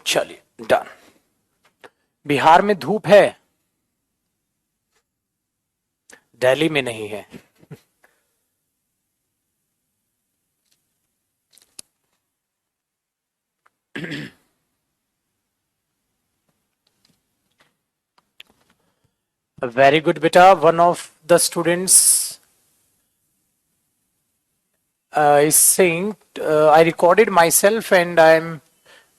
चलिए डन। बिहार में धूप है, दिल्ली में नहीं है। वेरी गुड बेटा। One of the students is saying, I recorded myself and I'm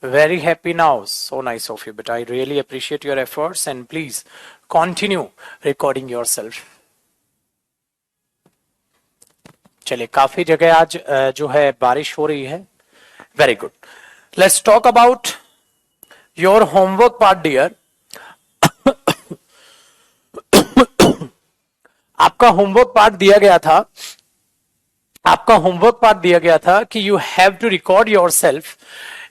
very happy now. So nice of you, but I really appreciate your efforts and please continue recording yourself. चलिए, काफी जगह आज जो है बारिश हो रही है। Very good. Let's talk about your homework part dear. आपका होमवर्क पार्ट दिया गया था, आपका होमवर्क पार्ट दिया गया था कि you have to record your self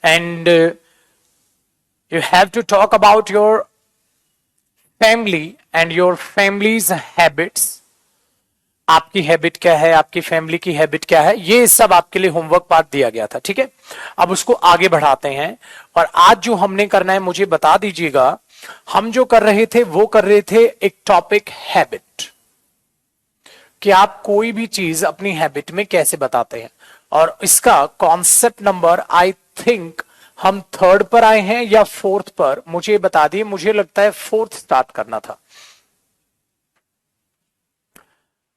and you have to talk about your family and your families habits. आपकी हैबिट क्या है, आपकी फैमिली की हैबिट क्या है, ये सब आपके लिए होमवर्क पार्ट दिया गया था। ठीक है, अब उसको आगे बढ़ाते हैं और आज जो हमने करना है मुझे बता दीजिएगा। हम जो कर रहे थे वो कर रहे थे एक टॉपिक हैबिट, कि आप कोई भी चीज अपनी हैबिट में कैसे बताते हैं। और इसका कॉन्सेप्ट नंबर आई थिंक हम थर्ड पर आए हैं या फोर्थ पर, मुझे बता दिए। मुझे लगता है फोर्थ स्टार्ट करना था।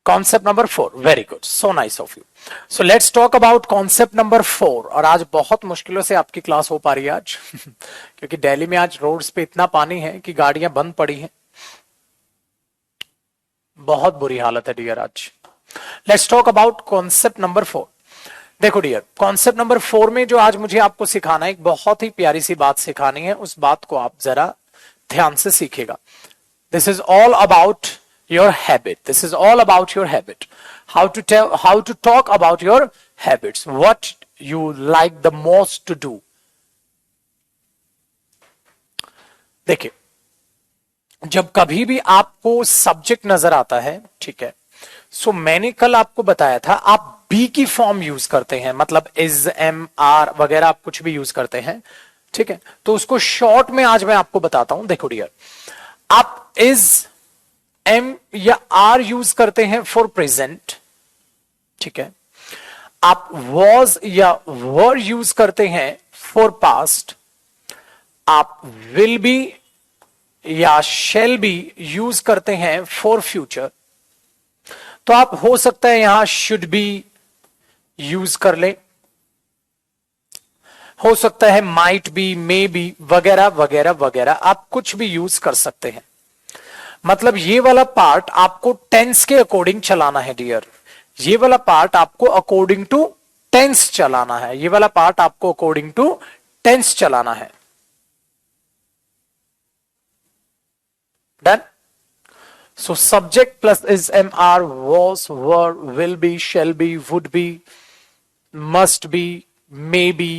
Concept number 4। Very good, so nice of you. So let's talk about concept number 4। और आज बहुत मुश्किलों से आपकी क्लास हो पा रही है आज क्योंकि दिल्ली में आज रोड्स पे इतना पानी है कि गाड़ियां बंद पड़ी हैं। बहुत बुरी हालत है डियर आज। Let's talk about concept number 4। देखो डियर, कॉन्सेप्ट नंबर 4 में जो आज मुझे आपको सिखाना है, एक बहुत ही प्यारी सी बात सिखानी है। उस बात को आप जरा ध्यान से सीखेगा। This is all about your habit. This is all about your habit. How to talk about your habits, what you like the most to do. देखिए, जब कभी भी आपको सब्जेक्ट नजर आता है, ठीक है, सो मैंने कल आपको बताया था आप बी की फॉर्म यूज करते हैं, मतलब इज, एम, आर वगैरह आप कुछ भी यूज करते हैं। ठीक है, तो उसको शॉर्ट में आज मैं आपको बताता हूं। देखो डियर, आप इज, एम या आर यूज करते हैं फॉर प्रेजेंट। ठीक है, आप वॉज या वर यूज करते हैं फॉर पास्ट। आप विल बी या शेल बी यूज करते हैं फॉर फ्यूचर। तो आप हो सकता है यहां शुड बी यूज कर ले, हो सकता है माइट बी, मे बी वगैरह वगैरह वगैरह, आप कुछ भी यूज कर सकते हैं। मतलब ये वाला पार्ट आपको टेंस के अकॉर्डिंग चलाना है डियर। ये वाला पार्ट आपको अकॉर्डिंग टू टेंस चलाना है। ये वाला पार्ट आपको अकॉर्डिंग टू टेंस चलाना है। Done. So subject plus is, am, are, was, were, will be, shall be, would be, must be, may be.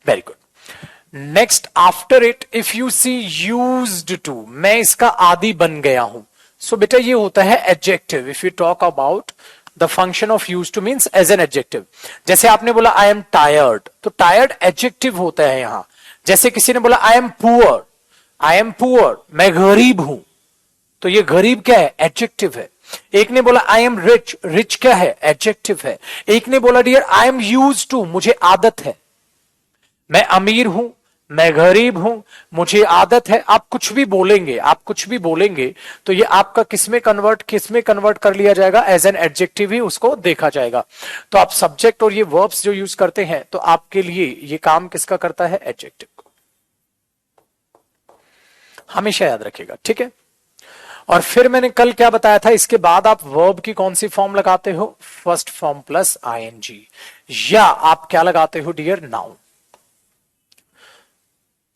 Very good. Next after it, if you see used to, मैं इसका आदि बन गया हूं। So बेटा ये होता है adjective. If you talk about the function of used to means as an adjective. जैसे आपने बोला I am tired, तो tired adjective होता है यहां। जैसे किसी ने बोला I am poor, I am poor, मैं गरीब हूं, तो ये गरीब क्या है, एडजेक्टिव है। एक ने बोला आई एम रिच, रिच क्या है, एडजेक्टिव है। एक ने बोला dear I am use to, मुझे आदत है। मैं अमीर हूं, मैं गरीब हूं, मुझे आदत है। आप कुछ भी बोलेंगे, आप कुछ भी बोलेंगे तो ये आपका किस में कन्वर्ट कर लिया जाएगा, एज एन एडजेक्टिव ही उसको देखा जाएगा। तो आप सब्जेक्ट और ये वर्ब्स जो यूज करते हैं तो आपके लिए ये काम किसका करता है, एडजेक्टिव को। हमेशा याद रखिएगा, ठीक है। और फिर मैंने कल क्या बताया था, इसके बाद आप वर्ब की कौन सी फॉर्म लगाते हो, फर्स्ट फॉर्म प्लस आईएनजी, या आप क्या लगाते हो डियर, नाउन।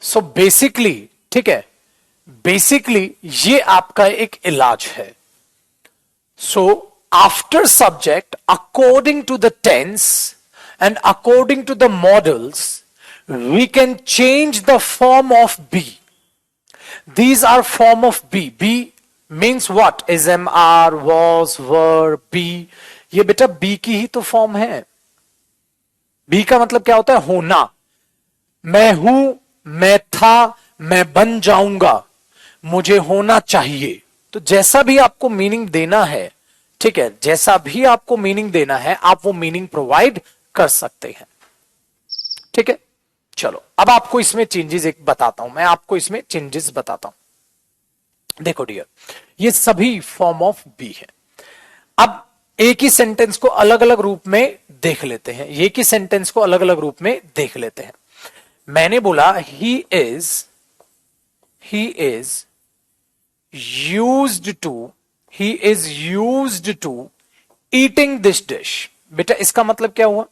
सो बेसिकली, ठीक है, बेसिकली ये आपका एक इलाज है। So after subject according to the tense and according to the modals we can change the form of be. These are form of be. Be means what? Is, am, are, was, were, be. ये बेटा be की ही तो form है। B का मतलब क्या होता है? होना। मैं हूं, मैं था, मैं बन जाऊंगा, मुझे होना चाहिए। तो जैसा भी आपको मीनिंग देना है, ठीक है, जैसा भी आपको मीनिंग देना है आप वो मीनिंग प्रोवाइड कर सकते हैं। ठीक है, चलो अब आपको इसमें चेंजेस एक बताता हूं, मैं आपको इसमें चेंजेस बताता हूं। देखो डियर, ये सभी फॉर्म ऑफ बी है। अब एक ही सेंटेंस को अलग अलग रूप में देख लेते हैं, एक ही सेंटेंस को अलग अलग रूप में देख लेते हैं। मैंने बोला he is used to, he is used to eating this dish. बेटा इसका मतलब क्या हुआ?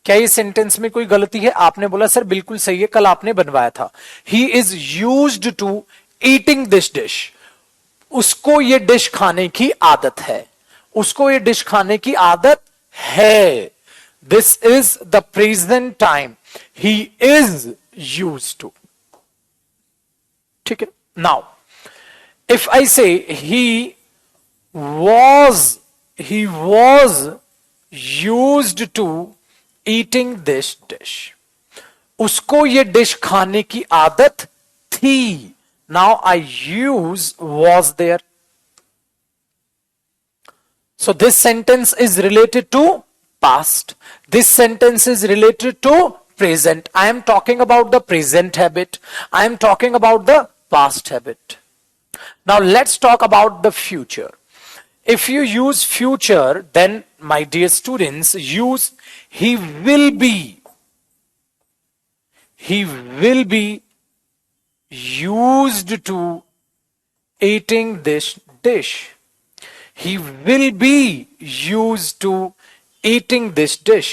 क्या ये सेंटेंस में कोई गलती है? आपने बोला सर बिल्कुल सही है, कल आपने बनवाया था। He is used to eating this dish, उसको ये डिश खाने की आदत है, उसको ये डिश खाने की आदत है। This is the present time, he is used to. ठीक है, नाउ इफ आई से was he was used to eating this dish, उसको ये डिश खाने की आदत थी। Now I use was there, so this sentence is related to past, this sentence is related to present. I am talking about the present habit, I am talking about the past habit. Now let's talk about the future. If you use future, then my dear students, use he will be used to eating this dish. He will be used to eating this dish.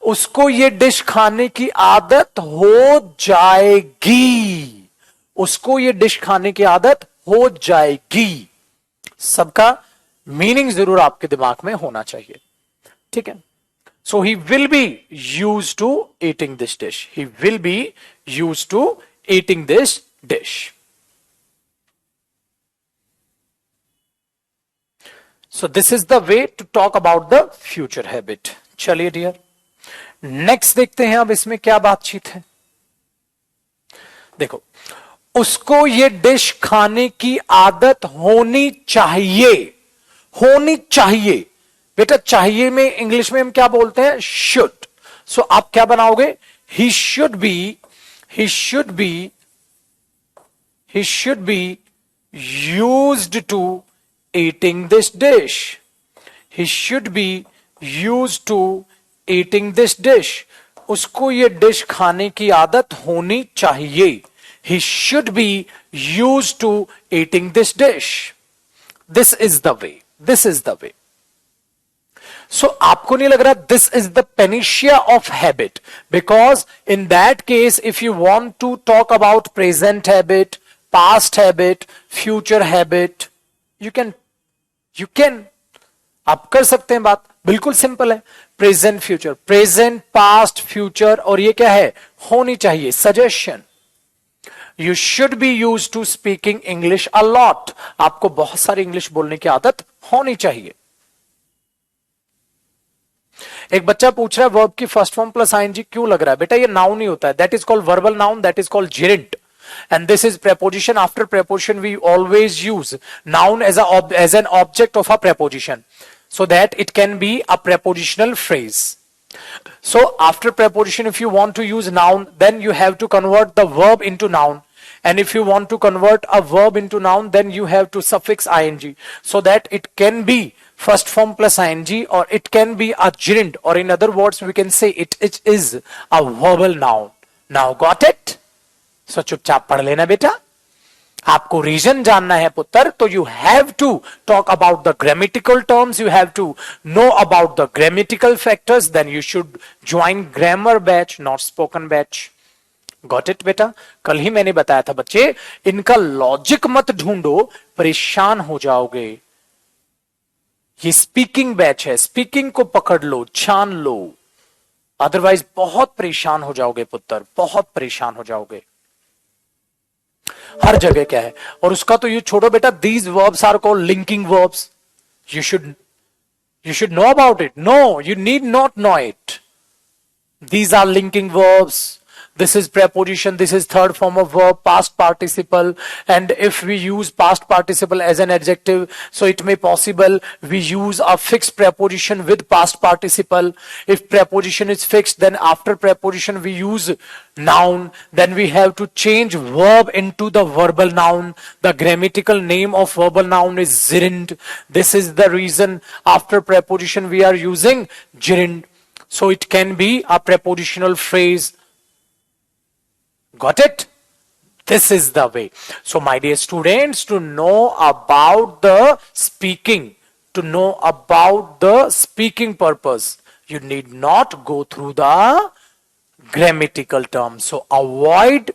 उसको ये dish खाने की आदत हो जाएगी, उसको ये dish खाने की आदत हो जाएगी। सबका मीनिंग जरूर आपके दिमाग में होना चाहिए। ठीक है, so he will be use to eating this dish, he will be use to eating this dish. So this is the way to talk about the future habit. चलिए डियर, नेक्स्ट देखते हैं अब इसमें क्या बातचीत है। देखो, उसको ये डिश खाने की आदत होनी चाहिए, होनी चाहिए। बेटा चाहिए में इंग्लिश में हम क्या बोलते हैं? शुड। सो आप क्या बनाओगे? He should be used to eating this dish, he should be used to eating this dish, उसको ये डिश खाने की आदत होनी चाहिए। He should be used to eating this dish. This is the way. This is the way. So आपको नहीं लग रहा this is the panacea of habit? Because in that case, if you want to talk about present habit, past habit, future habit, you can आप कर सकते हैं बात, बिल्कुल सिंपल है। Present future, present past future, और ये क्या है? होनी चाहिए। Suggestion, You should be used to speaking English a lot. आपको बहुत सारी इंग्लिश बोलने की आदत होनी चाहिए। एक बच्चा पूछ रहा है वर्ब की फर्स्ट फॉर्म प्लस आईएनजी क्यों लग रहा है? बेटा ये नाउन ही होता है, that is called verbal noun, that is called Geraint, and this is preposition. After preposition we always use noun as an object of a preposition, so that it can be a prepositional phrase. So after preposition, if you want to use noun, then you have to convert the verb into noun. And if you want to convert a verb into noun, then you have to suffix ing, so that it can be first form plus ing, or it can be a gerund, or in other words we can say it is a verbal noun. Now got it? So चुपचाप पढ़ लेना बेटा। आपको reason जानना है पुत्र, तो you have to talk about the grammatical terms, you have to know about the grammatical factors, then you should join grammar batch, not spoken batch. Got it बेटा? कल ही मैंने बताया था बच्चे, इनका लॉजिक मत ढूंढो, परेशान हो जाओगे। ये स्पीकिंग बैच है, स्पीकिंग को पकड़ लो, छान लो, अदरवाइज बहुत परेशान हो जाओगे पुत्र, बहुत परेशान हो जाओगे। हर जगह क्या है, और उसका तो ये छोड़ो बेटा, these verbs are called linking verbs, you should know about it. No, you need not know it. These are linking verbs. This is preposition. This is third form of verb, past participle. And if we use past participle as an adjective, so it may possible we use a fixed preposition with past participle. If preposition is fixed, then after preposition we use noun. Then we have to change verb into the verbal noun. The grammatical name of verbal noun is gerund. This is the reason after preposition we are using gerund. So it can be a prepositional phrase. Got it? This is the way. So my dear students, to know about the speaking, purpose, you need not go through the grammatical terms. So avoid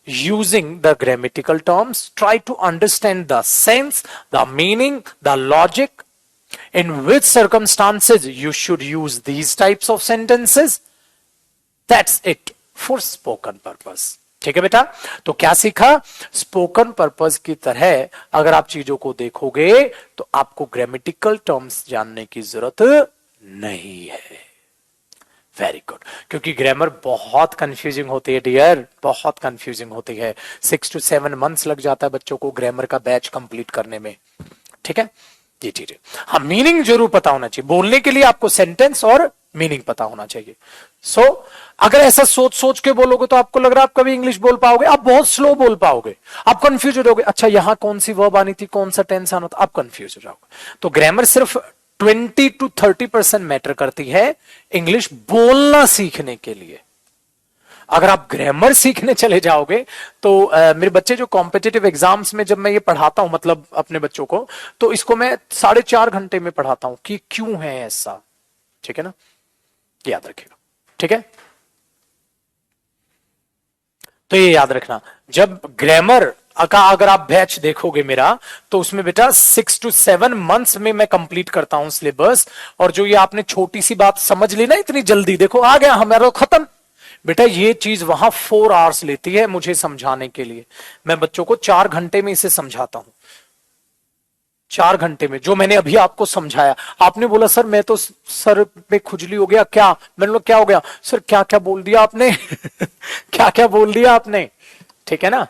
using the grammatical terms. Try to understand the sense, the meaning, the logic, in which circumstances you should use these types of sentences. That's it for spoken purpose. ठीक है बेटा, तो क्या सीखा? Spoken purpose की तरह अगर आप चीजों को देखोगे तो आपको ग्रामेटिकल टर्म्स जानने की जरूरत नहीं है. Very good. क्योंकि ग्रामर बहुत कंफ्यूजिंग होती है डियर, बहुत कंफ्यूजिंग होती है. 6 to 7 months लग जाता है बच्चों को ग्रामर का बैच कंप्लीट करने में. ठीक है, ये चीजें. हाँ, मीनिंग जरूर पता होना चाहिए. बोलने के लिए आपको सेंटेंस और मीनिंग पता होना चाहिए. सो अगर ऐसा सोच सोच के बोलोगे तो आपको लग रहा है आप कभी इंग्लिश बोल पाओगे? आप बहुत स्लो बोल पाओगे, आप कंफ्यूज हो जाओगे. अच्छा, यहां कौन सी वर्ब आनी थी, कौन सा टेंस आना था, आप कंफ्यूज हो जाओगे. तो ग्रामर सिर्फ 20 to 30% मैटर करती है इंग्लिश बोलना सीखने के लिए. अगर आप ग्रामर सीखने चले जाओगे तो मेरे बच्चे जो कॉम्पिटिटिव एग्जाम्स में जब मैं ये पढ़ाता हूं, मतलब अपने बच्चों को, तो इसको मैं 4.5 घंटे में पढ़ाता हूं कि क्यों है ऐसा. ठीक है ना, याद रखिएगा. ठीक है, तो ये याद रखना. जब ग्रामर का अगर आप बैच देखोगे मेरा, तो उसमें बेटा 6 to 7 months में मैं कंप्लीट करता हूं सिलेबस. और जो ये आपने छोटी सी बात समझ ली ना इतनी जल्दी, देखो आ गया हमारा खत्म. बेटा ये चीज वहां 4 hours लेती है मुझे समझाने के लिए. मैं बच्चों को 4 घंटे में इसे समझाता हूं. 4 घंटे में जो मैंने अभी आपको समझाया. आपने बोला सर मैं तो सर पे खुजली हो गया. क्या? मैंने बोला क्या हो गया? सर क्या क्या बोल दिया आपने क्या क्या बोल दिया आपने. ठीक है ना,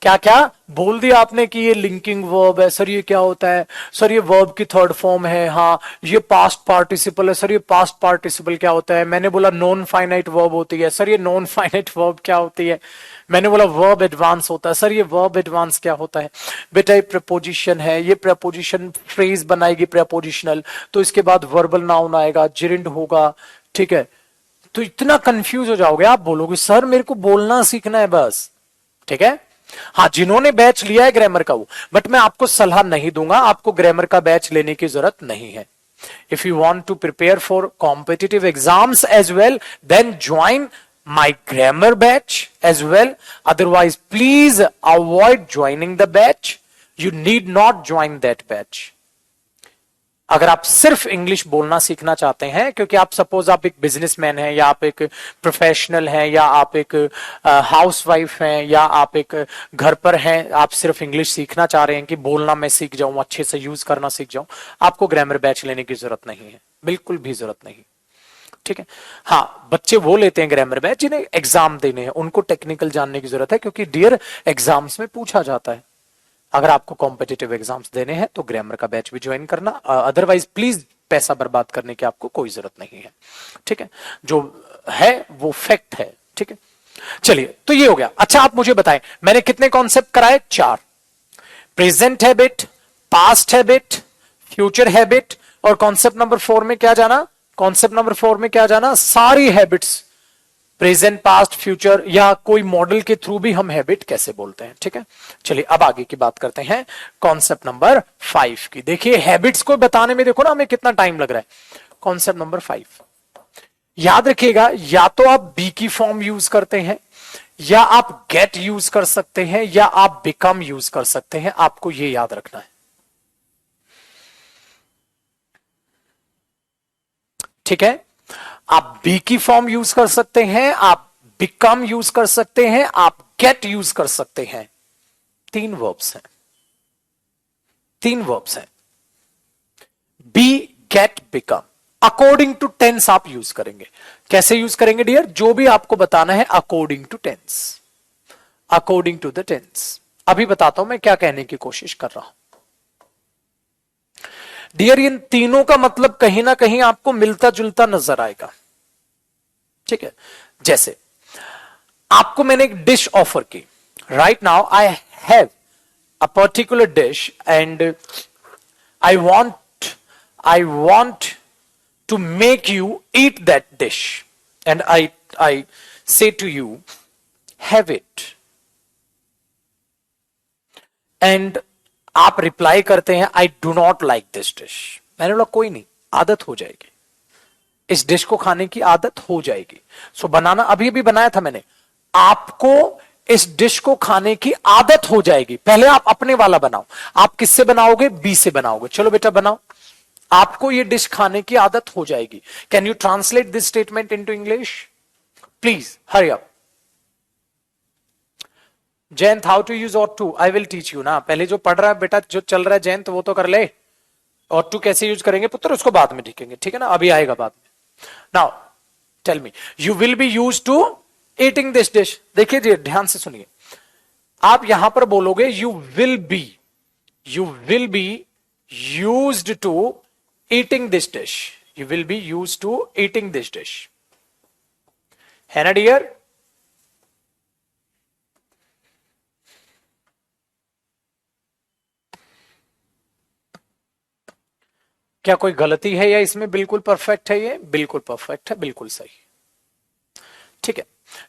क्या क्या बोल दिया आपने कि ये लिंकिंग वर्ब है. सर ये क्या होता है? सर ये वर्ब की थर्ड फॉर्म है. हाँ, ये पास्ट पार्टिसिपल है. सर ये पास्ट पार्टिसिपल क्या होता है? मैंने बोला नॉन फाइनाइट वर्ब होती है. सर ये नॉन फाइनाइट वर्ब क्या होती है? मैंने बोला वर्ब एडवांस होता है. सर ये वर्ब एडवांस क्या होता है? बेटा ये प्रपोजिशन है. ये प्रपोजिशन फ्रेज बनाएगी प्रपोजिशनल, तो इसके बाद वर्बल नाउन आएगा, जिरिंड होगा. ठीक है, तो इतना कंफ्यूज हो जाओगे, आप बोलोगे सर मेरे को बोलना सीखना है बस. ठीक है, हाँ, जिन्होंने बैच लिया है ग्रामर का वो, बट मैं आपको सलाह नहीं दूंगा, आपको ग्रामर का बैच लेने की जरूरत नहीं है. If you want to prepare for competitive exams as well, then join my grammar batch as well. Otherwise please avoid joining the batch. You need not join that batch. अगर आप सिर्फ English बोलना सीखना चाहते हैं, क्योंकि आप सपोज आप एक बिजनेसमैन हैं, या आप एक प्रोफेशनल हैं, या आप एक हाउसवाइफ हैं, या आप एक घर पर हैं, आप सिर्फ इंग्लिश सीखना चाह रहे हैं कि बोलना मैं सीख जाऊं, अच्छे से यूज करना सीख जाऊं, आपको ग्रामर बैच लेने की जरूरत नहीं है, बिल्कुल भी जरूरत नहीं. ठीक है, हाँ, बच्चे वो लेते हैं ग्रामर बैच जिन्हें एग्जाम देने हैं, उनको टेक्निकल जानने की जरूरत है, क्योंकि डियर एग्जाम्स में पूछा जाता है. अगर आपको कॉम्पिटिटिव एग्जाम्स देने हैं तो ग्रामर का बैच भी ज्वाइन करना. अदरवाइज प्लीज पैसा बर्बाद करने की आपको कोई जरूरत नहीं है. ठीक है, जो है वो फैक्ट है. ठीक है, चलिए, तो ये हो गया. अच्छा, आप मुझे बताएं मैंने कितने कॉन्सेप्ट कराए? 4. Present habit, past habit, future habit, और कॉन्सेप्ट नंबर 4 में क्या जाना? कॉन्सेप्ट नंबर 4 में क्या जाना? सारी हैबिट्स, प्रेजेंट, पास्ट, फ्यूचर, या कोई मॉडल के थ्रू भी हम हैबिट कैसे बोलते हैं. ठीक है, चलिए अब आगे की बात करते हैं कॉन्सेप्ट नंबर 5 की. देखिए हैबिट्स को बताने में देखो ना हमें कितना टाइम लग रहा है. कॉन्सेप्ट नंबर 5 याद रखिएगा, या तो आप बी की फॉर्म यूज करते हैं, या आप गेट यूज कर सकते हैं, या आप बिकम यूज कर सकते हैं. आपको यह याद रखना है. ठीक है, आप बी की फॉर्म यूज कर सकते हैं, आप बिकम यूज कर सकते हैं, आप गेट यूज कर सकते हैं. 3 वर्ब्स हैं, 3 वर्ब्स हैं. Be, get, become. According to tense आप यूज करेंगे। कैसे यूज करेंगे डियर? जो भी आपको बताना है according to tense, according to the tense. अभी बताता हूं मैं क्या कहने की कोशिश कर रहा हूं। डियर इन तीनों का मतलब कहीं ना कहीं आपको मिलता जुलता नजर आएगा, ठीक है। जैसे आपको मैंने एक डिश ऑफर की, right now I have a particular dish and I want to make you eat that dish, and I say to you, have it, and आप रिप्लाई करते हैं I do not like this dish। मैंने बोला कोई नहीं, आदत हो जाएगी, इस डिश को खाने की आदत हो जाएगी। सो बनाना अभी अभी बनाया था मैंने, आपको इस डिश को खाने की आदत हो जाएगी। पहले आप अपने वाला बनाओ। आप किससे बनाओगे? बी से बनाओगे। चलो बेटा बनाओ, आपको ये डिश खाने की आदत हो जाएगी। Can you translate this statement into English please? Hurry up. Jayant, how to use ought to? I will teach you ना। पहले जो पढ़ रहा है बेटा, जो चल रहा है जयंत, वो तो कर ले। ऑट टू कैसे यूज करेंगे पुत्र, उसको बाद में सीखेंगे, ठीक है ना, अभी आएगा बाद में। Now tell me, you will be use to eating this dish. देखिए जी, ध्यान से सुनिए, आप यहां पर बोलोगे you will be used to eating this dish, you will be used to eating this dish, है ना डियर? क्या कोई गलती है या इसमें बिल्कुल परफेक्ट है? ये बिल्कुल परफेक्ट है, बिल्कुल सही, ठीक है।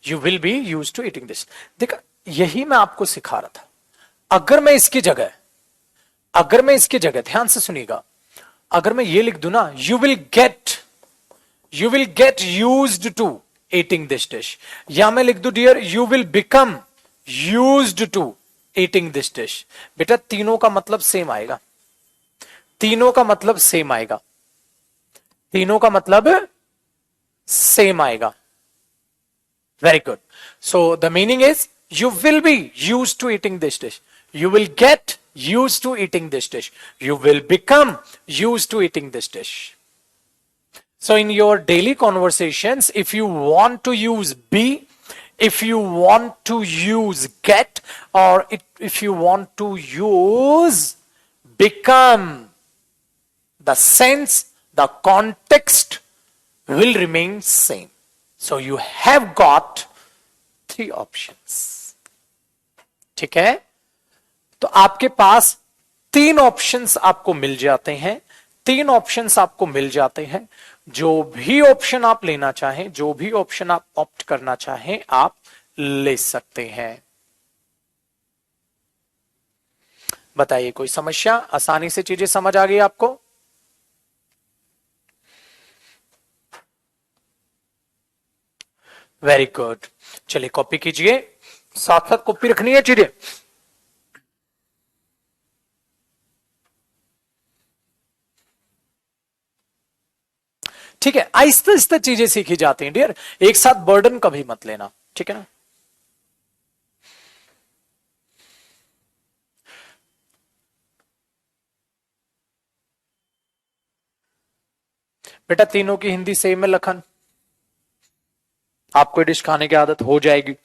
You will be use to eating this. देखा, यही मैं आपको सिखा रहा था। अगर मैं इसकी जगह ध्यान से सुनिएगा, अगर मैं ये लिख दूं ना, you will get used to eating this dish, या मैं लिख दूं dear you will become used to eating this dish, बेटा तीनों का मतलब सेम आएगा, तीनों का मतलब सेम आएगा, तीनों का मतलब सेम आएगा। Very good. So the meaning is you will be used to eating this dish. You will get used to eating this dish. You will become used to eating this dish. So in your daily conversations, if you want to use be, if you want to use get, or if you want to use become, the sense, the context will remain same. So you have got 3 options, ठीक है। तो आपके पास 3 options आपको मिल जाते हैं, 3 options आपको मिल जाते हैं। जो भी ऑप्शन आप लेना चाहें, जो भी ऑप्शन आप ऑप्ट करना चाहें, आप ले सकते हैं। बताइए कोई समस्या? आसानी से चीजें समझ आ गई आपको? Very good. चलिए कॉपी कीजिए, साथ साथ कॉपी रखनी है चीजें। ठीक है, आहिस्ता आहिस्ता चीजें सीखी जाती हैं डियर, एक साथ बर्डन कभी मत लेना, ठीक है ना। बेटा तीनों की हिंदी सेम है लखन, आपको डिश खाने की आदत हो जाएगी।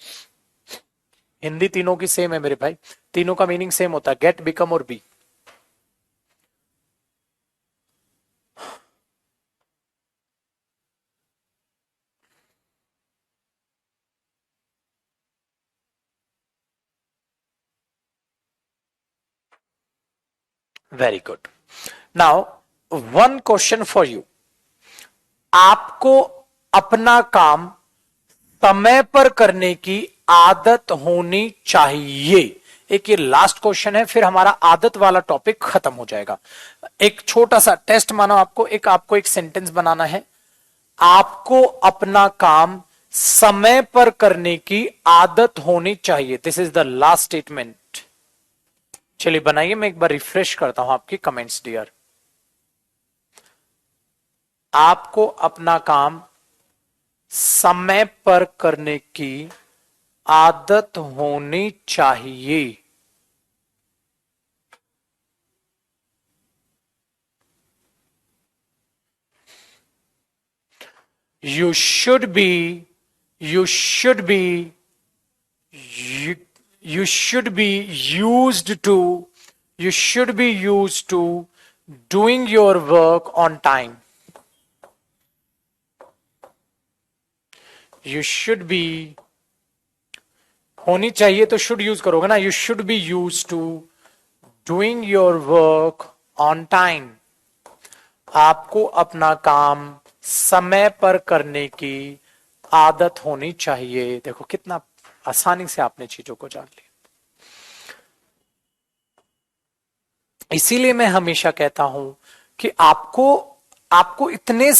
हिंदी तीनों की सेम है मेरे भाई, तीनों का मीनिंग सेम होता है, गेट, बिकम और बी। Very good. Now one question for you, आपको अपना काम समय पर करने की आदत होनी चाहिए। एक ये लास्ट क्वेश्चन है, फिर हमारा आदत वाला टॉपिक खत्म हो जाएगा। एक छोटा सा टेस्ट मानो, आपको एक सेंटेंस बनाना है, आपको अपना काम समय पर करने की आदत होनी चाहिए। This is the last statement. चलिए बनाइए, मैं एक बार रिफ्रेश करता हूं आपकी कमेंट्स डियर। आपको अपना काम समय पर करने की आदत होनी चाहिए। You should be, you should be, you should be used to, you should be used to doing your work on time. You should be, होनी चाहिए तो शुड यूज करोगे ना. You should be use to doing your work on time. आपको अपना काम समय पर करने की आदत होनी चाहिए. देखो कितना आसानी से आपने चीजों को जान लिया. इसीलिए मैं हमेशा कहता हूं कि आपको आपको इतने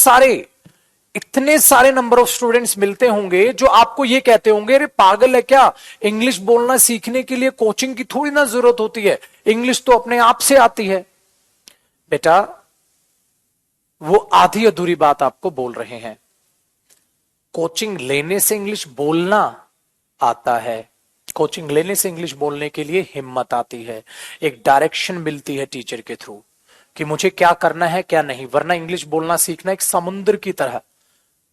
सारे नंबर ऑफ स्टूडेंट्स मिलते होंगे जो आपको ये कहते होंगे, अरे पागल है क्या, इंग्लिश बोलना सीखने के लिए कोचिंग की थोड़ी ना जरूरत होती है, इंग्लिश तो अपने आप से आती है. बेटा वो आधी अधूरी बात आपको बोल रहे हैं. कोचिंग लेने से इंग्लिश बोलना आता है. कोचिंग लेने से इंग्लिश बोलने के लिए हिम्मत आती है, एक डायरेक्शन मिलती है टीचर के थ्रू कि मुझे क्या करना है क्या नहीं. वरना इंग्लिश बोलना सीखना एक समुद्र की तरह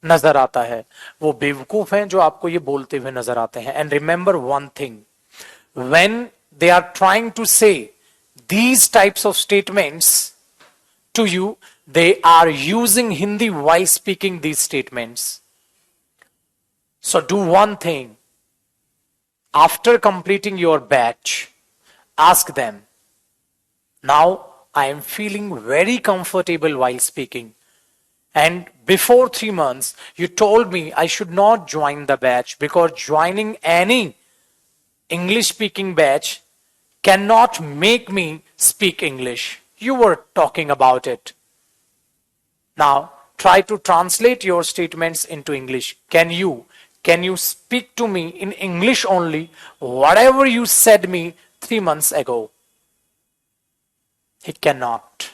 नजर आता है. वो बेवकूफ हैं जो आपको ये बोलते हुए नजर आते हैं. And remember one thing, when they are trying to say these types of statements to you, they are using Hindi while speaking these statements. So do one thing. After completing your batch, ask them, now I am feeling very comfortable while speaking. And before 3 months, you told me I should not join the batch because joining any English speaking batch cannot make me speak English. You were talking about it. Now try to translate your statements into English. Can you speak to me in English only whatever you said me 3 months ago? He cannot.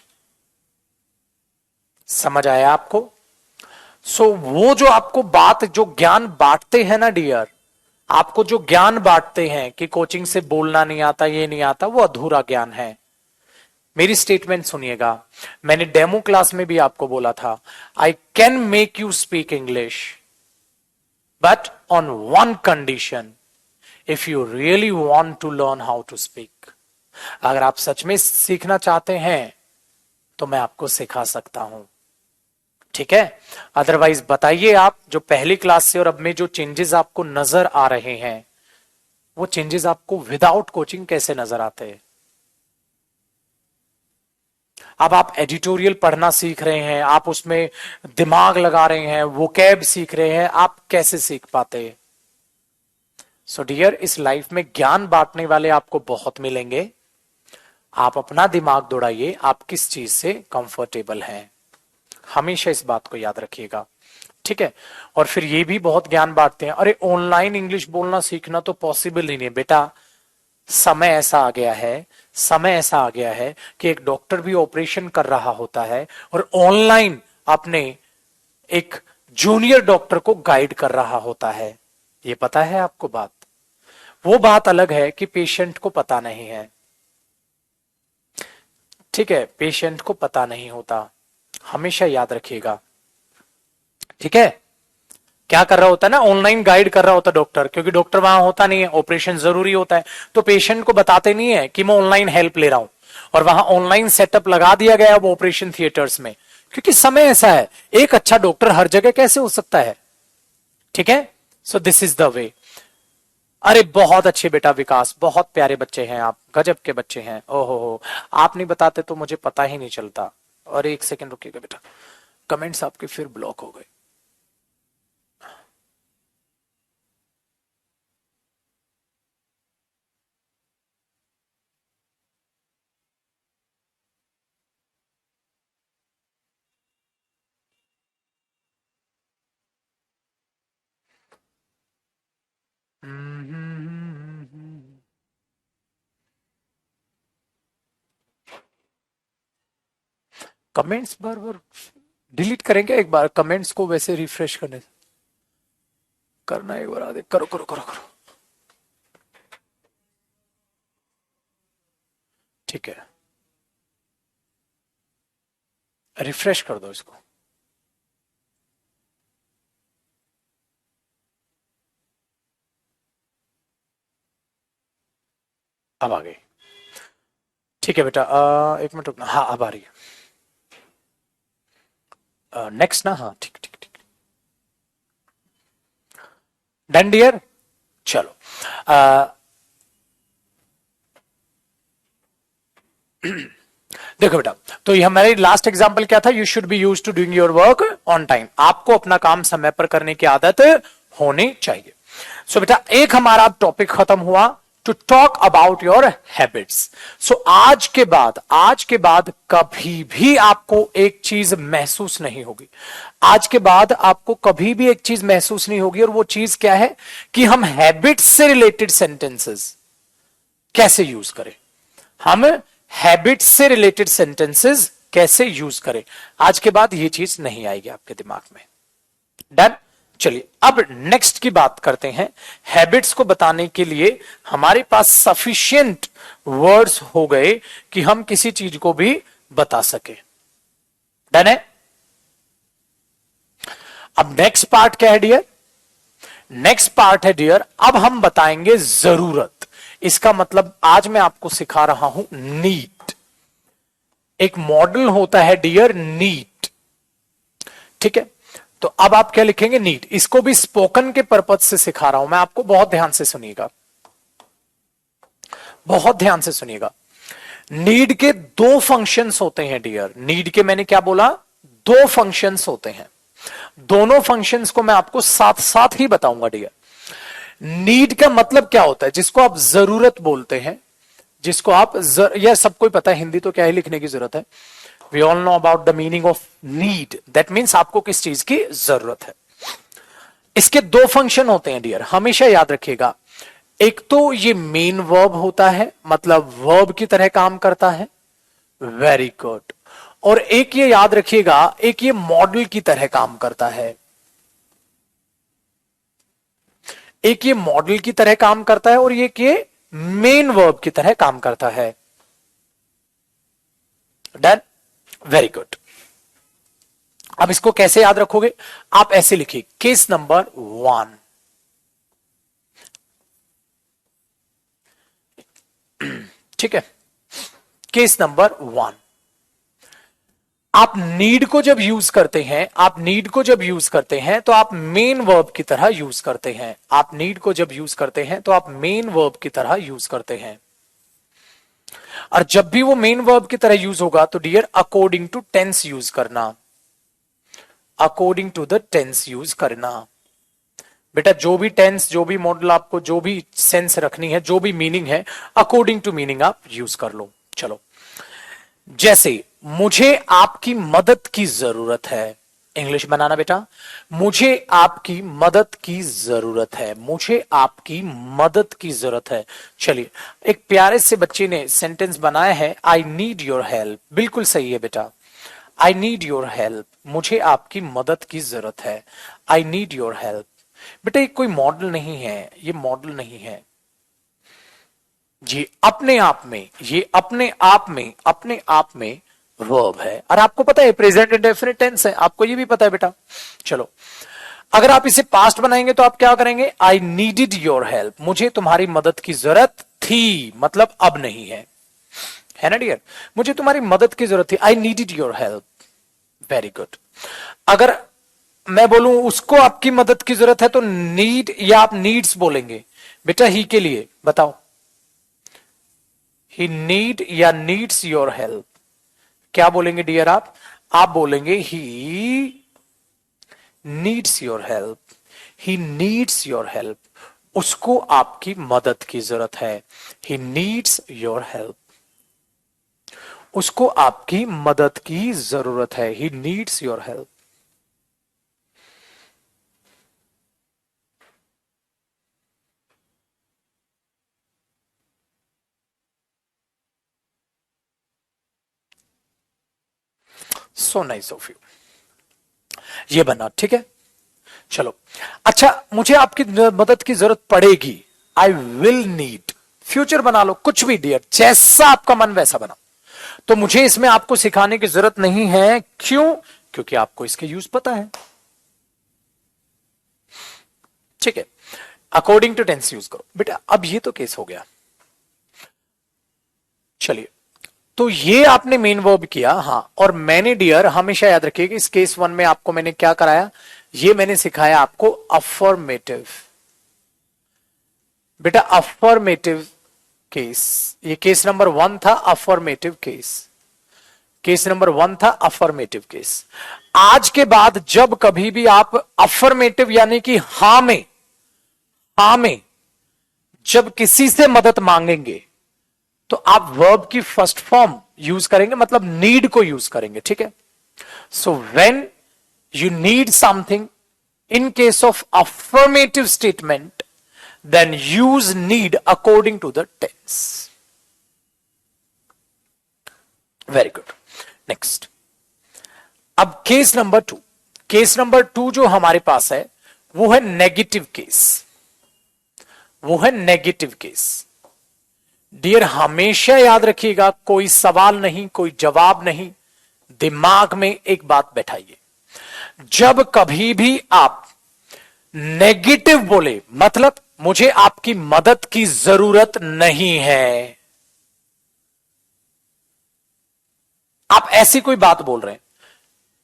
समझ आया आपको? वो जो आपको बात, जो ज्ञान बांटते हैं ना डियर, आपको जो ज्ञान बांटते हैं कि कोचिंग से बोलना नहीं आता, ये नहीं आता, वो अधूरा ज्ञान है. मेरी स्टेटमेंट सुनिएगा. मैंने डेमो क्लास में भी आपको बोला था, I can make you speak English but on one condition, if you really want to learn how to speak. अगर आप सच में सीखना चाहते हैं तो मैं आपको सिखा सकता हूं. ठीक है? अदरवाइज बताइए आप, जो पहली क्लास से और अब में जो चेंजेस आपको नजर आ रहे हैं, वो चेंजेस आपको विदाउट कोचिंग कैसे नजर आते हैं? अब आप एडिटोरियल पढ़ना सीख रहे हैं, आप उसमें दिमाग लगा रहे हैं, वोकैब सीख रहे हैं, आप कैसे सीख पाते? सो डियर, इस लाइफ में ज्ञान बांटने वाले आपको बहुत मिलेंगे. आप अपना दिमाग दौड़ाइए, आप किस चीज से कंफर्टेबल हैं. हमेशा इस बात को याद रखिएगा. ठीक है? और फिर ये भी बहुत ज्ञान बांटते हैं, अरे ऑनलाइन इंग्लिश बोलना सीखना तो पॉसिबल ही नहीं. बेटा समय ऐसा आ गया है, समय ऐसा आ गया है कि एक डॉक्टर भी ऑपरेशन कर रहा होता है और ऑनलाइन अपने एक जूनियर डॉक्टर को गाइड कर रहा होता है. ये पता है आपको बात? वो बात अलग है कि पेशेंट को पता नहीं है. ठीक है? पेशेंट को पता नहीं होता. हमेशा याद रखिएगा. ठीक है? क्या कर रहा होता है ना, ऑनलाइन गाइड कर रहा होता डॉक्टर, क्योंकि डॉक्टर वहां होता नहीं है, ऑपरेशन जरूरी होता है, तो पेशेंट को बताते नहीं है कि मैं ऑनलाइन हेल्प ले रहा हूं. और वहां ऑनलाइन सेटअप लगा दिया गया वो ऑपरेशन थिएटर्स में, क्योंकि समय ऐसा है. एक अच्छा डॉक्टर हर जगह कैसे हो सकता है? ठीक है? सो दिस इज द वे. अरे बहुत अच्छे बेटा विकास, बहुत प्यारे बच्चे हैं आप, गजब के बच्चे हैं. ओहो हो, आप नहीं बताते तो मुझे पता ही नहीं चलता. और एक सेकंड रुकिएगा बेटा, कमेंट्स आपके फिर ब्लॉक हो गए. कमेंट्स बार बार डिलीट करेंगे, एक बार कमेंट्स को वैसे रिफ्रेश करने करना, एक बार आगे करो करो करो करो. ठीक है, रिफ्रेश कर दो इसको. अब आ गई, ठीक है बेटा। एक मिनट रुकना, हाँ अब आ रही है। नेक्स्ट ना, हाँ ठीक ठीक ठीक, डन डियर। चलो देखो बेटा, तो ये हमारी लास्ट एग्जांपल क्या था, you should be use to doing your work on time, आपको अपना काम समय पर करने की आदत होनी चाहिए। सो बेटा एक हमारा टॉपिक खत्म हुआ, to talk about your habits. So आज के बाद कभी भी आपको एक चीज महसूस नहीं होगी, आज के बाद आपको कभी भी एक चीज महसूस नहीं होगी, और वो चीज क्या है कि हम हैबिट्स से रिलेटेड सेंटेंसेस कैसे यूज करें, हम हैबिट से रिलेटेड सेंटेंसेस कैसे यूज करें। आज के बाद ये चीज नहीं आएगी आपके दिमाग में। डन। चलिए अब नेक्स्ट की बात करते हैं। हैबिट्स को बताने के लिए हमारे पास सफिशिएंट वर्ड्स हो गए कि हम किसी चीज को भी बता सके। डन है। अब नेक्स्ट पार्ट क्या है डियर, नेक्स्ट पार्ट है डियर, अब हम बताएंगे जरूरत। इसका मतलब आज मैं आपको सिखा रहा हूं नीड। एक मॉडल होता है डियर नीड, ठीक है। तो अब आप क्या लिखेंगे, नीड। इसको भी स्पोकन के पर्पज से सिखा रहा हूं मैं आपको, बहुत ध्यान से सुनिएगा, बहुत ध्यान से सुनिएगा। नीड के दो फंक्शंस होते हैं डियर, नीड के मैंने क्या बोला, दो फंक्शंस होते हैं, दोनों फंक्शंस को मैं आपको साथ साथ ही बताऊंगा डियर। नीड का मतलब क्या होता है, जिसको आप जरूरत बोलते हैं, जिसको आप यह सबको ही पता है, हिंदी तो क्या ही लिखने की जरूरत है। We all know about the meaning of need, that means आपको किस चीज की जरूरत है। इसके दो फंक्शन होते हैं डियर, हमेशा याद रखिएगा। एक तो ये मेन वर्ब होता है, मतलब वर्ब की तरह काम करता है, वेरी गुड। और एक ये याद रखिएगा, एक ये मॉडल की तरह काम करता है, एक ये मॉडल की तरह काम करता है, और एक ये मेन वर्ब की तरह काम करता है। Done, very good. अब इसको कैसे याद रखोगे, आप ऐसे लिखिए, केस नंबर 1, ठीक है। केस नंबर 1, आप नीड को जब यूज करते हैं, आप नीड को जब यूज करते हैं तो आप मेन वर्ब की तरह यूज करते हैं, आप नीड को जब यूज करते हैं तो आप मेन वर्ब की तरह यूज करते हैं। और जब भी वो मेन वर्ब की तरह यूज होगा तो dear according to tense use करना, according to the tense use करना। बेटा जो भी टेंस, जो भी मॉडल, आपको जो भी सेंस रखनी है, जो भी मीनिंग है, अकॉर्डिंग टू मीनिंग आप यूज कर लो। चलो, जैसे मुझे आपकी मदद की जरूरत है, इंग्लिश बनाना बेटा, मुझे आपकी मदद की जरूरत है, मुझे आपकी मदद की जरूरत है। चलिए, एक प्यारे से बच्चे ने सेंटेंस बनाया है, आई नीड योर हेल्प। बिल्कुल सही है बेटा, आई नीड योर हेल्प, मुझे आपकी मदद की जरूरत है, आई नीड योर हेल्प। बेटा ये कोई मॉडल नहीं है, ये मॉडल नहीं है, ये अपने आप में, ये अपने आप में, अपने आप में वर्ब है। और आपको पता है प्रेजेंट इंडेफिनिट टेंस है, आपको ये भी पता है बेटा। चलो, अगर आप इसे पास्ट बनाएंगे तो आप क्या करेंगे, आई नीडिड योर हेल्प, मुझे तुम्हारी मदद की जरूरत थी, मतलब अब नहीं है ना डियर, मुझे तुम्हारी मदद की जरूरत थी, I needed your help. Very good. अगर मैं बोलूं उसको आपकी मदद की जरूरत है तो नीड या आप नीड्स बोलेंगे, बेटा ही के लिए बताओ, ही नीड या नीड्स योर हेल्प, क्या बोलेंगे डियर आप बोलेंगे he needs your help, he needs your help, उसको आपकी मदद की जरूरत है, ही नीड्स योर हेल्प, उसको आपकी मदद की जरूरत है, he needs your help. So nice of you, ये बना ठीक है। चलो, अच्छा मुझे आपकी मदद की जरूरत पड़ेगी, आई विल नीड, फ्यूचर बना लो, कुछ भी डियर, जैसा आपका मन वैसा बनाओ। तो मुझे इसमें आपको सिखाने की जरूरत नहीं है, क्यों, क्योंकि आपको इसके यूज पता है, ठीक है। अकॉर्डिंग टू टेंस यूज करो बेटा। अब ये तो केस हो गया, चलिए, तो ये आपने मेन वर्ब किया, हाँ। और मैंने डियर हमेशा याद रखिएगा इस केस वन में आपको मैंने क्या कराया, ये मैंने सिखाया आपको अफर्मेटिव। बेटा अफर्मेटिव केस, ये केस नंबर वन था, affirmative case. Case number one था अफर्मेटिव केस। आज के बाद जब कभी भी आप अफर्मेटिव यानी कि हाँ में जब किसी से मदद मांगेंगे तो आप वर्ब की फर्स्ट फॉर्म यूज करेंगे, मतलब नीड को यूज करेंगे, ठीक है। So when you need something in case of affirmative statement, then use need according to the tense. Very good. Next, अब case number two. Case number two जो हमारे पास है वो है नेगेटिव केस, वो है नेगेटिव केस। डियर हमेशा याद रखिएगा, कोई सवाल नहीं, कोई जवाब नहीं, दिमाग में एक बात बैठाइए। जब कभी भी आप नेगेटिव बोले मतलब मुझे आपकी मदद की जरूरत नहीं है, आप ऐसी कोई बात बोल रहे हैं,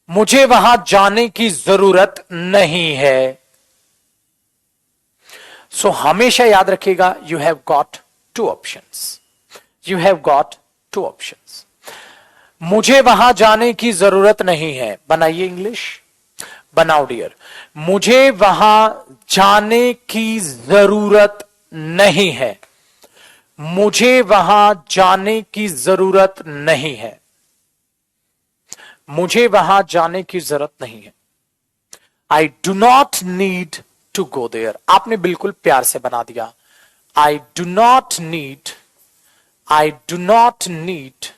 मुझे वहां जाने की जरूरत नहीं है, सो हमेशा याद रखिएगा you have got two options, you have got two options. मुझे वहां जाने की जरूरत नहीं है, बनाइए इंग्लिश, बनाओ डियर। मुझे वहां जाने की जरूरत नहीं है, मुझे वहां जाने की जरूरत नहीं है, मुझे वहां जाने की जरूरत नहीं है। I do not need to go there, आपने बिल्कुल प्यार से बना दिया। I do not need, I do not need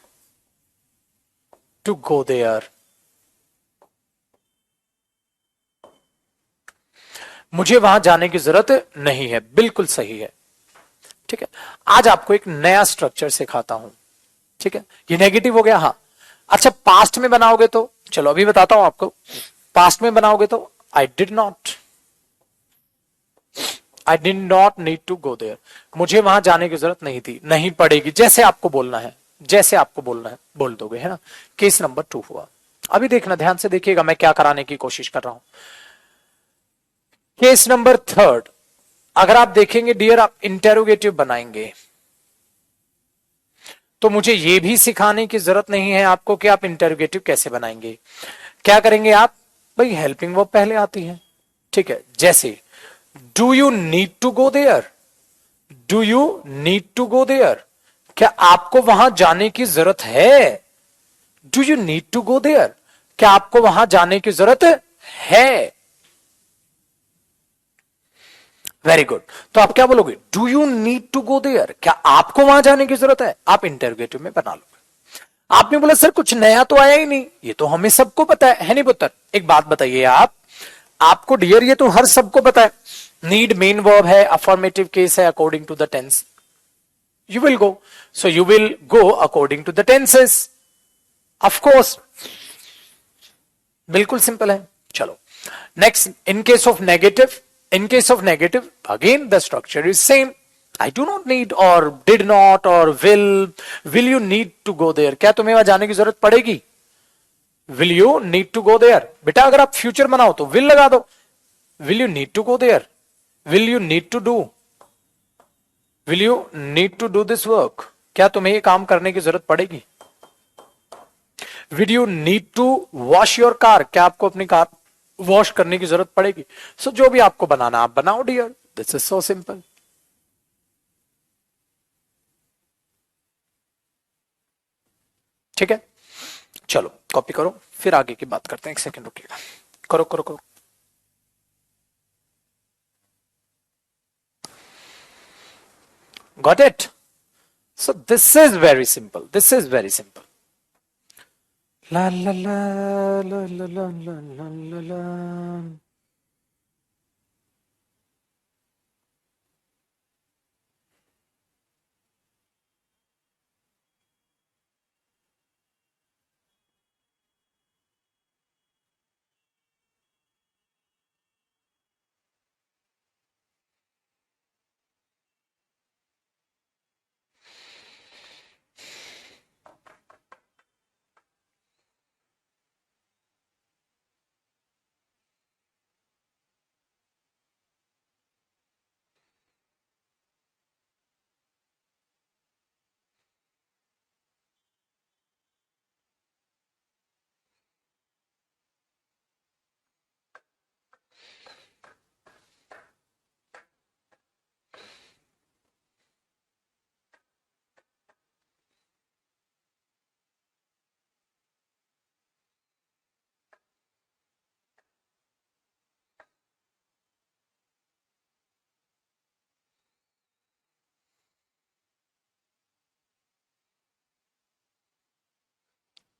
to go there, मुझे वहां जाने की जरूरत नहीं है, बिल्कुल सही है, ठीक है। आज आपको एक नया स्ट्रक्चर सिखाता हूं, ठीक है। ये नेगेटिव हो गया, हाँ। अच्छा पास्ट में बनाओगे तो, चलो अभी बताता हूं आपको। पास्ट में बनाओगे तो I did not, I did not need to go there, मुझे वहां जाने की जरूरत नहीं थी, नहीं पड़ेगी, जैसे आपको बोलना है, जैसे आपको बोलना है बोल दोगे, है ना। केस नंबर टू हुआ। अभी देखना, ध्यान से देखिएगा मैं क्या कराने की कोशिश कर रहा हूं। केस नंबर थर्ड, अगर आप देखेंगे डियर, आप इंटेरोगेटिव बनाएंगे तो मुझे यह भी सिखाने की जरूरत नहीं है आपको कि आप इंटेरोगेटिव कैसे बनाएंगे। क्या करेंगे आप, भाई हेल्पिंग वर्ब पहले आती है, ठीक है। जैसे do you need to go there, do you need to go there, क्या आपको वहां जाने की जरूरत है, do you need to go there, क्या आपको वहां जाने की जरूरत है। वेरी गुड, तो आप क्या बोलोगे, do you need to go there, क्या आपको वहां जाने की जरूरत है, आप इंटरोगेटिव में बना लोगे। आपने बोला सर कुछ नया तो आया ही नहीं, ये तो हमें सबको पता है नहीं पुत्र। एक बात बताइए आप, आपको डियर ये तो हर सबको पता है, नीड मेन वर्ब है, अफर्मेटिव केस है, according to the tense you will go, so you will go according to the tenses, of course, बिल्कुल सिंपल है। चलो next, in case of negative, in case of negative again the structure is same, I do not need और did not और will you need to go there, क्या तुम्हें वहां जाने की जरूरत पड़ेगी, will you need to go there. बेटा अगर आप फ्यूचर बनाओ तो विल लगा दो, will you need to go there, will you need to do, will you need to do this work, क्या तुम्हें ये काम करने की जरूरत पड़ेगी, will you need to wash your car, क्या आपको अपनी कार वॉश करने की जरूरत पड़ेगी। सो जो भी आपको बनाना आप बनाओ dear, this is so simple. ठीक है, चलो कॉपी करो, फिर आगे की बात करते हैं। एक सेकंड रुकिएगा, करो करो करो। Got it? So this is very simple. This is very simple. La la la la la la la la la la.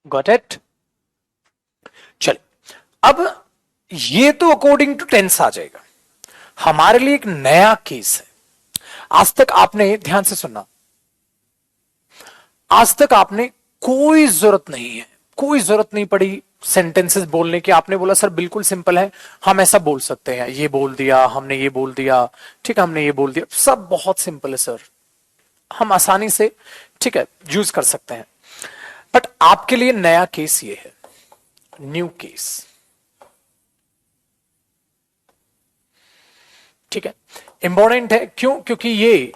Got it? चलिए, अब ये तो अकॉर्डिंग टू टेंस आ जाएगा। हमारे लिए एक नया केस है। आज तक आपने, ध्यान से सुनना, आज तक आपने कोई जरूरत नहीं है, कोई जरूरत नहीं पड़ी सेंटेंसेस बोलने की। आपने बोला सर बिल्कुल सिंपल है, हम ऐसा बोल सकते हैं, ये बोल दिया हमने, ये बोल दिया, ठीक है, हमने ये बोल दिया, सब बहुत सिंपल है सर, हम आसानी से, ठीक है, यूज कर सकते हैं। बट आपके लिए नया केस ये है, न्यू केस, ठीक है, इंपॉर्टेंट है। क्यों? क्योंकि ये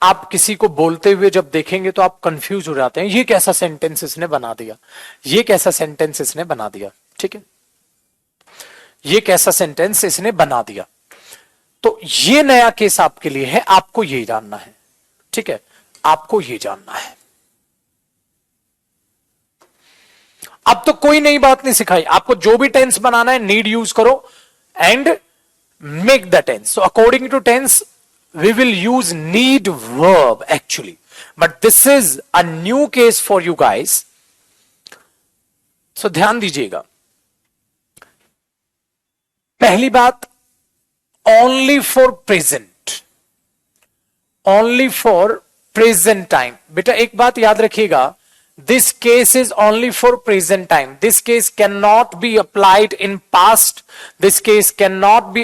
आप किसी को बोलते हुए जब देखेंगे तो आप कंफ्यूज हो जाते हैं, ये कैसा सेंटेंस इसने बना दिया, ये कैसा सेंटेंस इसने बना दिया, ठीक है, ये कैसा सेंटेंस इसने बना दिया। तो ये नया केस आपके लिए है, आपको ये जानना है, ठीक है, आपको ये जानना है। अब तो कोई नई बात नहीं सिखाई आपको, जो भी टेंस बनाना है नीड यूज करो and make the tense. So according to tense we will use need verb actually, but this is a new case for you guys, so ध्यान दीजिएगा। पहली बात, only for present, only for present time। बेटा एक बात याद रखिएगा, this case is only for present time, this case cannot be applied in past, this case cannot be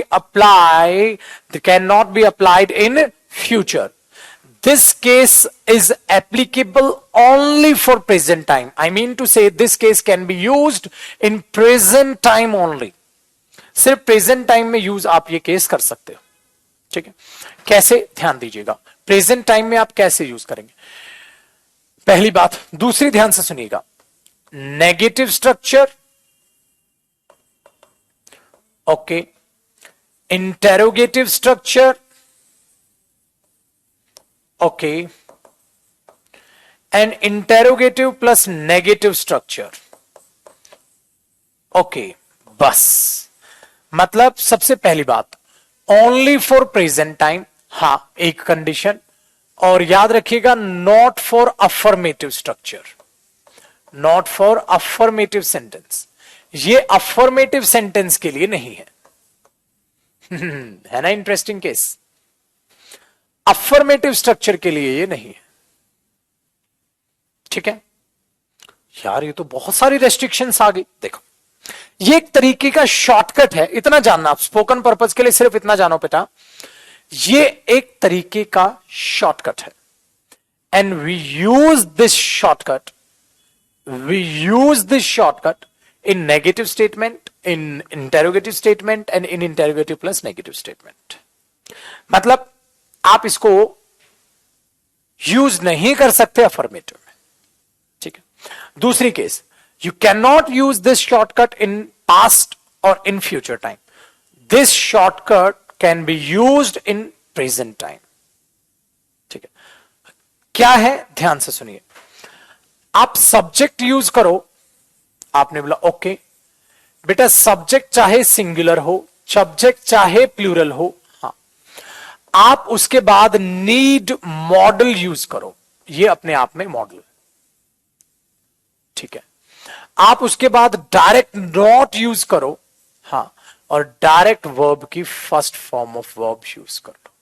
applied in future, this case is applicable only for present time, I mean to say this case can be used in present time only, सिर्फ present time में use आप ये case कर सकते हो, ठीक है। कैसे? ध्यान दीजिएगा, प्रेजेंट टाइम में आप कैसे यूज करेंगे, पहली बात। दूसरी ध्यान से सुनिएगा, negative structure, okay, interrogative structure, okay, and interrogative plus negative structure, okay, बस। मतलब सबसे पहली बात, ओनली फॉर प्रेजेंट टाइम, हां एक कंडीशन, और याद रखिएगा not for affirmative structure, not for affirmative sentence, ये अफर्मेटिव सेंटेंस के लिए नहीं है। है ना इंटरेस्टिंग केस, अफर्मेटिव स्ट्रक्चर के लिए ये नहीं है, ठीक है। यार ये तो बहुत सारी रेस्ट्रिक्शंस आ गई। देखो ये एक तरीके का शॉर्टकट है, इतना जानना, आप स्पोकन पर्पज के लिए सिर्फ इतना जानो बेटा, ये एक तरीके का शॉर्टकट है, and we use this shortcut, in negative statement, in interrogative statement and in interrogative plus negative statement. मतलब आप इसको यूज नहीं कर सकते अफर्मेटिव में, ठीक है। दूसरी case, you cannot use this shortcut in past or in future time, this shortcut can be used in present time, ठीक है। क्या है? ध्यान से सुनिए, आप सब्जेक्ट यूज करो, आपने बोला ओके बेटा, सब्जेक्ट चाहे सिंगुलर हो, सब्जेक्ट चाहे प्लूरल हो, हाँ, आप उसके बाद नीड मॉडल यूज करो, ये अपने आप में मॉडल, ठीक है। आप उसके बाद डायरेक्ट नॉट यूज करो, हां, और डायरेक्ट वर्ब की first form of verb use कर लो,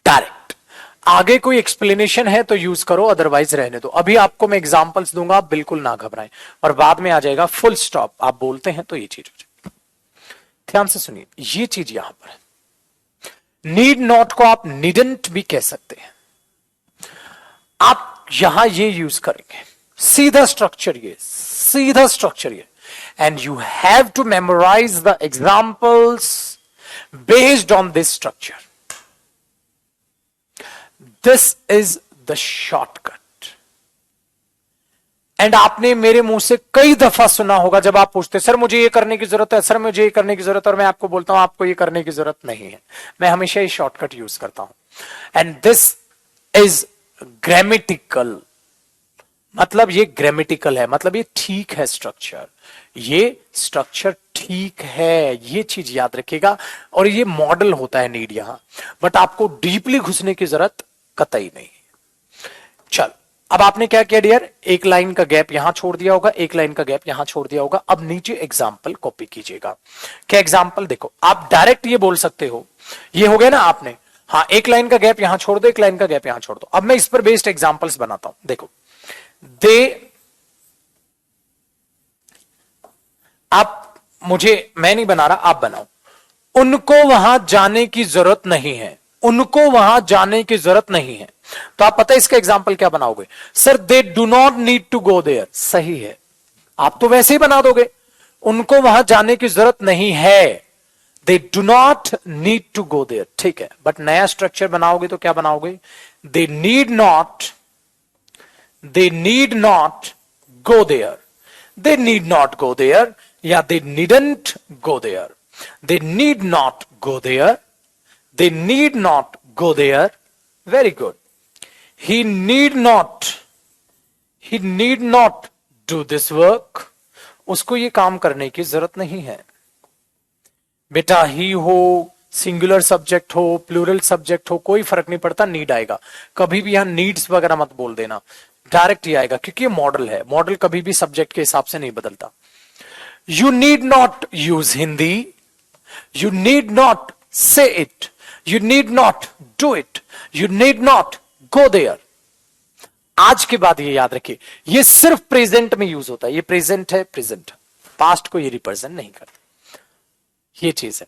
डायरेक्ट। आगे कोई एक्सप्लेनेशन है तो यूज करो, अदरवाइज रहने दो। अभी आपको मैं एग्जांपल्स दूंगा, आप बिल्कुल ना घबराएं, और बाद में आ जाएगा फुल स्टॉप, आप बोलते हैं तो ये चीज हो जाएगी। ध्यान से सुनिए, ये चीज यहां पर है, नीड नॉट को आप नीडंट भी कह सकते हैं, आप यहां ये यूज करेंगे, सीधा स्ट्रक्चर ये, सीधा स्ट्रक्चर ये, and you have to memorize the examples based on this structure, this is the shortcut. And आपने मेरे मुंह से कई दफा सुना होगा जब आप पूछते सर मुझे ये करने की जरूरत है, सर मुझे ये करने की जरूरत है, और मैं आपको बोलता हूं आपको ये करने की जरूरत नहीं है, मैं हमेशा ये शॉर्टकट यूज करता हूं। एंड दिस इज ग्रामेटिकल, मतलब ये ग्रामेटिकल है, मतलब ये ठीक है स्ट्रक्चर, ये स्ट्रक्चर ठीक है, ये चीज याद रखिएगा। और ये मॉडल होता है नीड यहां, बट आपको डीपली घुसने की जरूरत कतई नहीं। चल, अब आपने क्या किया डियर, एक लाइन का गैप यहां छोड़ दिया होगा, एक लाइन का गैप यहां छोड़ दिया होगा। अब नीचे एग्जाम्पल कॉपी कीजिएगा। क्या एग्जाम्पल, देखो आप डायरेक्ट ये बोल सकते हो, ये हो गया ना आपने, हाँ एक लाइन का गैप यहां छोड़ दो, एक लाइन का गैप यहां छोड़ दो। अब मैं इस पर बेस्ड एग्जाम्पल्स बनाता हूं। देखो दे, आप मुझे, मैं नहीं बना रहा, आप बनाओ। उनको वहां जाने की जरूरत नहीं है, उनको वहां जाने की जरूरत नहीं है। तो आप पता है इसका एग्जाम्पल क्या बनाओगे, sir they do not need to go there. सही है, आप तो वैसे ही बना दोगे, उनको वहां जाने की जरूरत नहीं है, they do not need to go there. ठीक है, बट नया स्ट्रक्चर बनाओगे तो क्या बनाओगे, they need not, they need not go there, they need not go there, या they needn't go there, they need not go there, they need not go there. Very good. He need not, he need not do this work. उसको ये काम करने की जरूरत नहीं है। बेटा ही हो, सिंगुलर सब्जेक्ट हो, प्लूरल सब्जेक्ट हो, कोई फर्क नहीं पड़ता, नीड आएगा। कभी भी यहां नीड्स वगैरह मत बोल देना, डायरेक्ट ही आएगा, क्योंकि ये मॉडल है, मॉडल कभी भी सब्जेक्ट के हिसाब से नहीं बदलता। You need not use Hindi, you need not say it, you need not do it, you need not go there. आज के बाद ये याद रखिए, ये सिर्फ प्रेजेंट में यूज होता है, ये प्रेजेंट है, प्रेजेंट, पास्ट को ये रिप्रेजेंट नहीं करता, ये चीज है।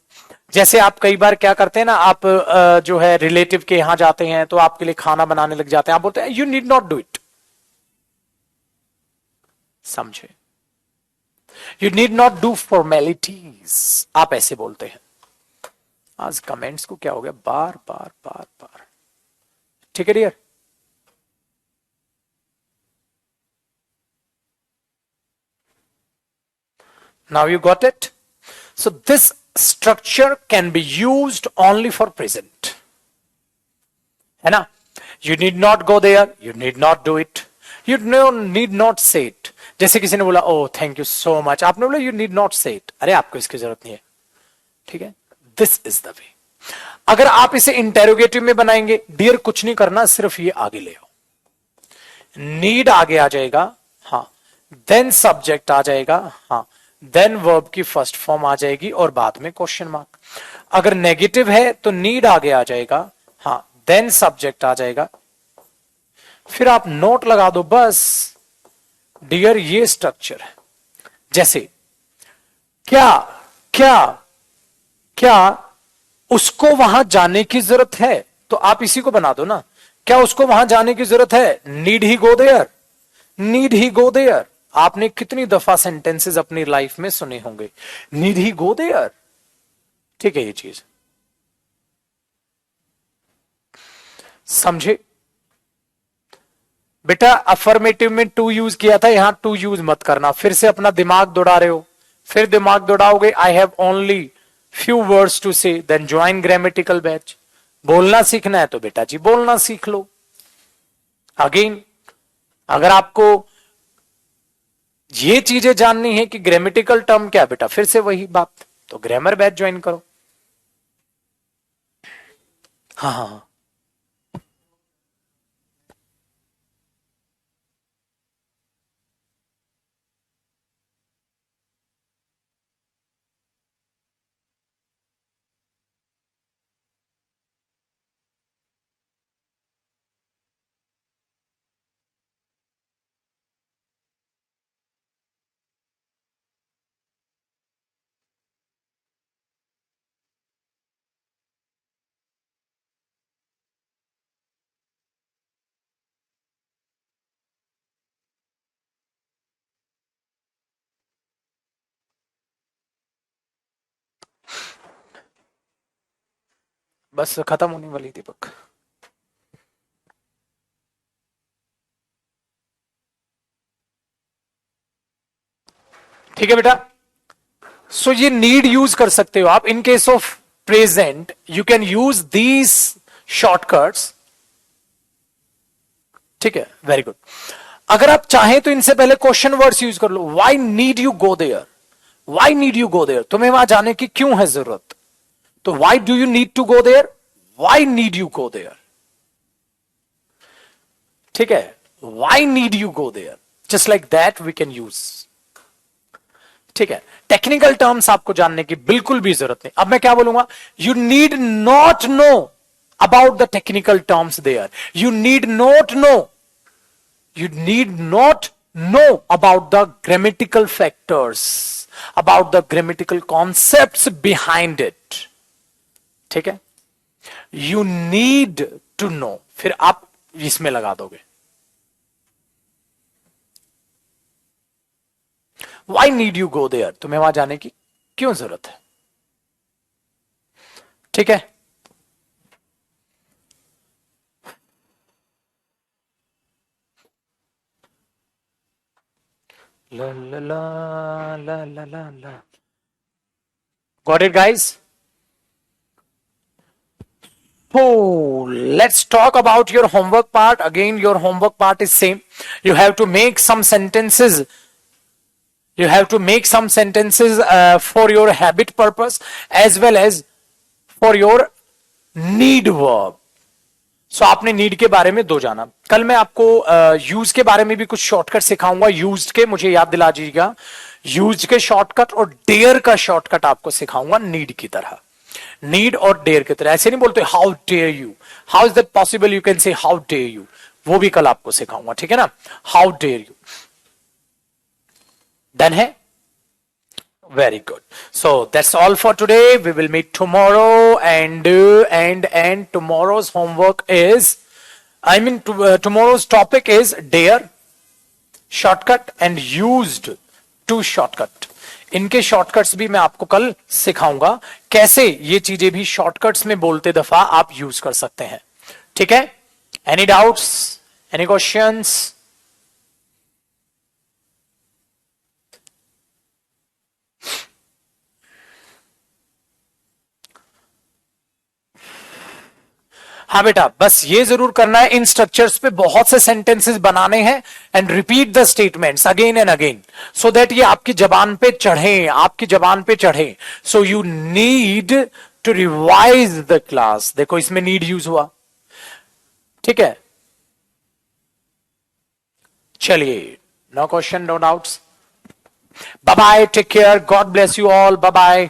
जैसे आप कई बार क्या करते हैं ना, आप जो है रिलेटिव के यहां जाते हैं तो आपके लिए खाना बनाने लग जाते हैं, आप बोलते हैं you need not do it, समझे, you need not do formalities, आप ऐसे बोलते हैं। आज कमेंट्स को क्या हो गया, बार बार बार बार, ठीक है dear. Now you got it. So this structure can be used only for present, है ना। You need not go there, you need not do it, you need not say it. जैसे किसी ने बोला oh thank you so much, आपने बोला you need not say it, अरे आपको इसकी जरूरत नहीं है, ठीक है। This is the way. अगर आप इसे इंटेरोगेटिव में बनाएंगे, डियर कुछ नहीं करना, सिर्फ ये आगे ले आओ, नीड आगे आ जाएगा, हाँ, देन सब्जेक्ट आ जाएगा, हाँ, देन वर्ब की फर्स्ट फॉर्म आ जाएगी और बाद में क्वेश्चन मार्क। अगर नेगेटिव है तो नीड आगे आ जाएगा, हाँ, देन सब्जेक्ट आ जाएगा, फिर आप नोट लगा दो बस। डियर ये स्ट्रक्चर है। जैसे क्या क्या क्या उसको वहां जाने की जरूरत है, तो आप इसी को बना दो ना, क्या उसको वहां जाने की जरूरत है, need he go there, need he go there. आपने कितनी दफा सेंटेंसेस अपनी लाइफ में सुने होंगे, नीड ही गो देयर, ठीक है, ये चीज समझे। बेटा अफर्मेटिव में टू यूज किया था, यहां टू यूज मत करना, फिर से अपना दिमाग दौड़ा रहे हो, फिर दिमाग दौड़ाओगे। I have only few words to say, then join grammatical batch. बोलना सीखना है तो बेटा जी बोलना सीख लो। अगेन अगर आपको ये चीजें जाननी है कि ग्रामेटिकल टर्म क्या है, बेटा फिर से वही बात, तो ग्रामर बैच ज्वाइन करो। हाँ हाँ हाँ, बस खत्म होने वाली दीपक। ठीक है बेटा, सो ये नीड यूज कर सकते हो आप। इन case of present you can use these shortcuts, ठीक है, वेरी गुड। अगर आप चाहें तो इनसे पहले क्वेश्चन वर्ड्स यूज कर लो। Why need you go there, why need you go there, तुम्हें वहां जाने की क्यों है जरूरत, तो why do you need to go there, why need you go there. ठीक है, why need you go there, just like that we can use. ठीक है, टेक्निकल टर्म्स आपको जानने की बिल्कुल भी जरूरत नहीं। अब मैं क्या बोलूंगा, you need not know about the technical terms there, you need not know, you need not know about the grammatical factors, about the grammatical concepts behind it। ठीक है, you need to know, फिर आप इसमें लगा दोगे। why need you go there, तुम्हें वहां जाने की क्यों जरूरत है। ठीक है, La la la la la la la. Got it, guys? So let's talk about your homework part. Again, your homework part is same. You have to make some sentences. You have to make some sentences for your habit purpose as well as for your need verb. सो आपने need के बारे में दो जाना। कल मैं आपको use के बारे में भी कुछ शॉर्टकट सिखाऊंगा, यूज के, मुझे याद दिला दीजिएगा, यूज के शॉर्टकट और डेयर का शॉर्टकट आपको सिखाऊंगा नीड की तरह, नीड और डेयर की तरह। ऐसे नहीं बोलते how dare you, how is that possible, you can say how dare you, वो भी कल आपको सिखाऊंगा। ठीक है ना, हाउ डेयर यू। डन है, very good. So that's all for today. We will meet tomorrow, and tomorrow's homework is, tomorrow's topic is dare, shortcut and used to shortcut. इनके शॉर्टकट्स भी मैं आपको कल सिखाऊंगा, कैसे ये चीजें भी शॉर्टकट्स में बोलते दफा आप यूज कर सकते हैं। ठीक है, एनी डाउट्स, एनी क्वेश्चंस? हाँ बेटा, बस ये जरूर करना है, इन स्ट्रक्चर्स पे बहुत से सेंटेंसेस बनाने हैं and repeat the statements again and again, so that ये आपकी जबान पे चढ़े, आपकी जबान पे चढ़े। So you need to revise the class. देखो इसमें नीड यूज हुआ। ठीक है, चलिए, no question, no doubts. Bye bye, take care, God bless you all, bye bye.